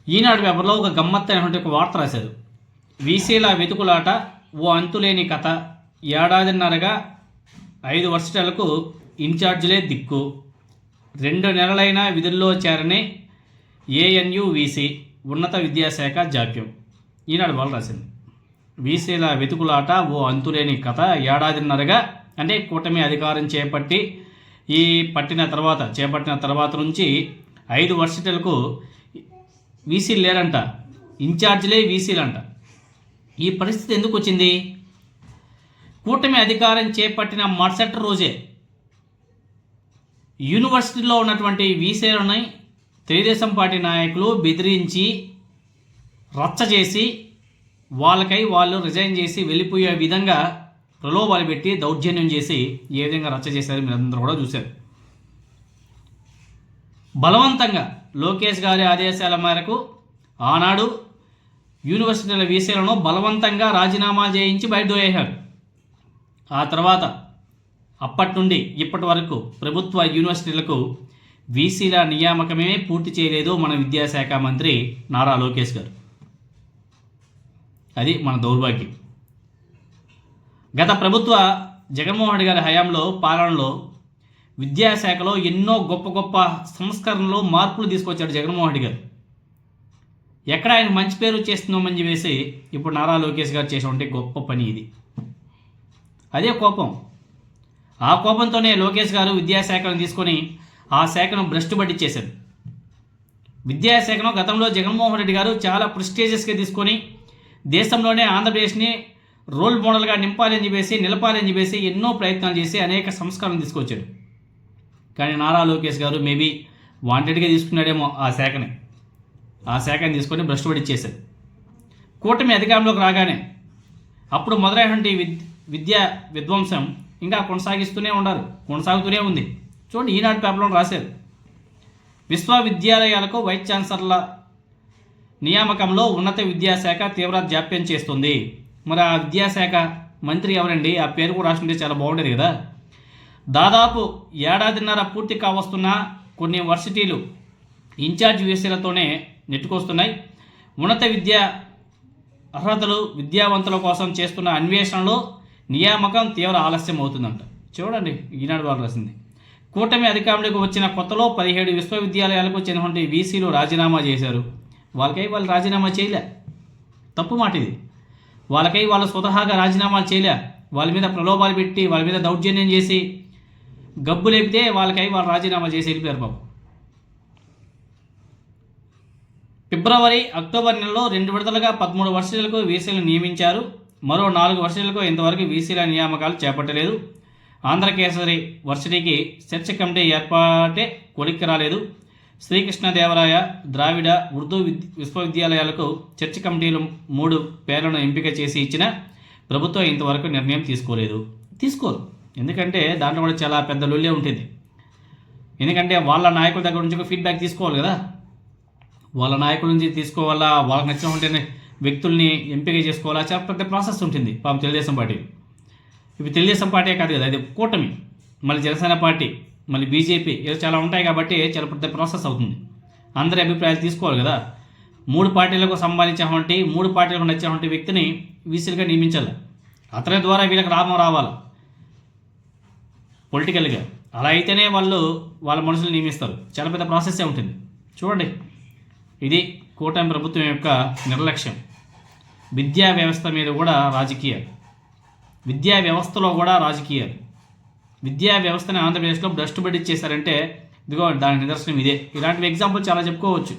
ఈనాడు పేపర్లో ఒక గమ్మత్తైనటువంటి ఒక వార్త రాశారు. వీసీల వెతుకులాట ఓ అంతులేని కథ, ఏడాదిన్నరగా 5 వర్సిటీలకు ఇన్ఛార్జీలే దిక్కు, 2 నెలలైనా విధుల్లో చేరని ఏఎన్యు వీసీ, ఉన్నత విద్యాశాఖ జాప్యం. ఈనాడు వాళ్ళు రాసింది. వీసీల వెతుకులాట ఓ అంతులేని కథ, ఏడాదిన్నరగా అంటే కూటమి అధికారం చేపట్టిన తర్వాత నుంచి 5 వర్సిటీలకు వీసీలు లేరంట, ఇన్ఛార్జీలే వీసీలంట. ఈ పరిస్థితి ఎందుకు వచ్చింది? కూటమి అధికారం చేపట్టిన మరుసటి రోజే యూనివర్సిటీలో ఉన్నటువంటి వీసీలని తెలుగుదేశం పార్టీ నాయకులు బెదిరించి రచ్చ చేసి వాళ్ళు రిజైన్ చేసి వెళ్ళిపోయే విధంగా ప్రలోభాలు పెట్టి దౌర్జన్యం చేసి ఏ విధంగా రచ్చ చేశారు మీరందరూ కూడా చూశారు. బలవంతంగా లోకేష్ గారి ఆదేశాల మేరకు ఆనాడు యూనివర్సిటీల వీసీలను బలవంతంగా రాజీనామా చేయించి బయటదోయేశారు. ఆ తర్వాత అప్పటి నుండి ఇప్పటి వరకు ప్రభుత్వ యూనివర్సిటీలకు వీసీల నియామకమే పూర్తి చేయలేదు మన విద్యాశాఖ మంత్రి నారా లోకేష్ గారు. అది మన దౌర్భాగ్యం. గత ప్రభుత్వ జగన్మోహన్ రెడ్డి గారి హయాంలో పాలనలో విద్యాశాఖలో ఎన్నో గొప్ప సంస్కరణలు మార్పులు తీసుకొచ్చాడు జగన్మోహన్ రెడ్డి గారు. ఎక్కడ ఆయన మంచి పేరు చేస్తున్నామని చెప్పేసి ఇప్పుడు నారా లోకేష్ గారు చేసినటువంటి గొప్ప పని ఇది. అదే కోపం. ఆ కోపంతోనే లోకేష్ గారు విద్యాశాఖను తీసుకొని ఆ శాఖను భ్రష్టు పట్టించేశారు. విద్యాశాఖను గతంలో జగన్మోహన్ రెడ్డి గారు చాలా ప్రెస్టీజియస్గా తీసుకొని దేశంలోనే ఆంధ్రప్రదేశ్ని రోల్ మోడల్గా నిలపాలని చెప్పేసి ఎన్నో ప్రయత్నాలు చేసి అనేక సంస్కరణలు తీసుకొచ్చాడు. కానీ నారా లోకేష్ గారు మేబీ వాంటెడ్గా తీసుకున్నాడేమో ఆ శాఖని తీసుకొని భ్రష్టు పట్టించేశారు. కూటమి అధికారంలోకి రాగానే అప్పుడు మొదలైనటువంటి విద్యా విధ్వంసం ఇంకా కొనసాగుతూనే ఉంది. చూడండి, ఈనాడు పేపర్లో రాశారు. విశ్వవిద్యాలయాలకు వైస్ ఛాన్సలర్ల నియామకంలో ఉన్నత విద్యాశాఖ తీవ్ర జాప్యం చేస్తుంది. మరి ఆ విద్యాశాఖ మంత్రి ఎవరండి? ఆ పేరు కూడా రాసుకుంటే చాలా బాగుండేది కదా. దాదాపు ఏడాదిన్నర పూర్తి కావస్తున్న కొన్ని వర్సిటీలు ఇన్ఛార్జ్ వీసీలతోనే నెట్టుకొస్తున్నాయి. ఉన్నత విద్యా అర్హతలు విద్యావంతుల కోసం చేస్తున్న అన్వేషణలో నియామకం తీవ్ర ఆలస్యం అవుతుందంట. చూడండి, ఈనాడు వాళ్ళు రాసింది. కూటమి అధికారంలోకి వచ్చిన కొత్తలో 17 విశ్వవిద్యాలయాలకు చెందినటువంటి వీసీలు రాజీనామా చేశారు. వాళ్ళు రాజీనామా చేయలే. తప్పు మాట ఇది. వాళ్ళు స్వతహాగా రాజీనామాలు చేయలే. వాళ్ళ మీద ప్రలోభాలు పెట్టి వాళ్ళ మీద దౌర్జన్యం చేసి గబ్బు లేపితే వాళ్ళు రాజీనామా చేసి వెళ్ళిపోయారు బాబు. ఫిబ్రవరి, అక్టోబర్ నెలలో 2 విడతలుగా 13 వర్సిటీలకు వీసీలు నియమించారు. మరో 4 వర్సిటీలకు ఇంతవరకు వీసీల నియామకాలు చేపట్టలేదు. ఆంధ్రకేసరి వర్సిటీకి సెర్చ్ కమిటీ ఏర్పాటే కొలిక్కి రాలేదు. శ్రీకృష్ణదేవరాయ, ద్రావిడ, ఉర్దూ విశ్వవిద్యాలయాలకు చర్చ్ కమిటీలు 3 పేర్లను ఎంపిక చేసి ఇచ్చిన ప్రభుత్వం ఇంతవరకు నిర్ణయం తీసుకోరు. ఎందుకంటే దాంట్లో కూడా చాలా పెద్ద లొల్లే ఉంటుంది. ఎందుకంటే వాళ్ళ నాయకుల దగ్గర నుంచి ఫీడ్బ్యాక్ తీసుకోవాలి కదా. వాళ్ళ నాయకుల నుంచి తీసుకోవాలా, వాళ్ళకి నచ్చిన వ్యక్తుల్ని ఎంపిక చేసుకోవాలా, చాలా పెద్ద ప్రాసెస్ ఉంటుంది పాపం తెలుగుదేశం పార్టీ. ఇప్పుడు తెలుగుదేశం పార్టీ కాదు కదా, అది కూటమి, మళ్ళీ జనసేన పార్టీ, మళ్ళీ బీజేపీ, ఇలా చాలా ఉంటాయి కాబట్టి చాలా పెద్ద ప్రాసెస్ అవుతుంది. అందరి అభిప్రాయాలు తీసుకోవాలి కదా. 3 పార్టీలకు సంబంధించినటువంటి 3 పార్టీలకు నచ్చినటువంటి వ్యక్తిని వీసీలుగా నియమించాలి. అతని ద్వారా వీళ్ళకి లాభం రావాలి పొలిటికల్గా. అలా అయితేనే వాళ్ళ మనుషులు నియమిస్తారు. చాలా పెద్ద ప్రాసెస్సే ఉంటుంది. చూడండి, ఇది కూటమి ప్రభుత్వం యొక్క నిర్లక్ష్యం. విద్యా వ్యవస్థ మీద కూడా రాజకీయాలు, విద్యా వ్యవస్థలో కూడా రాజకీయాలు. విద్యా వ్యవస్థని ఆంధ్రప్రదేశ్లో భ్రష్టు పట్టించేశారంటే ఇదిగో దాని నిదర్శనం ఇదే. ఇలాంటివి ఎగ్జాంపుల్ చాలా చెప్పుకోవచ్చు.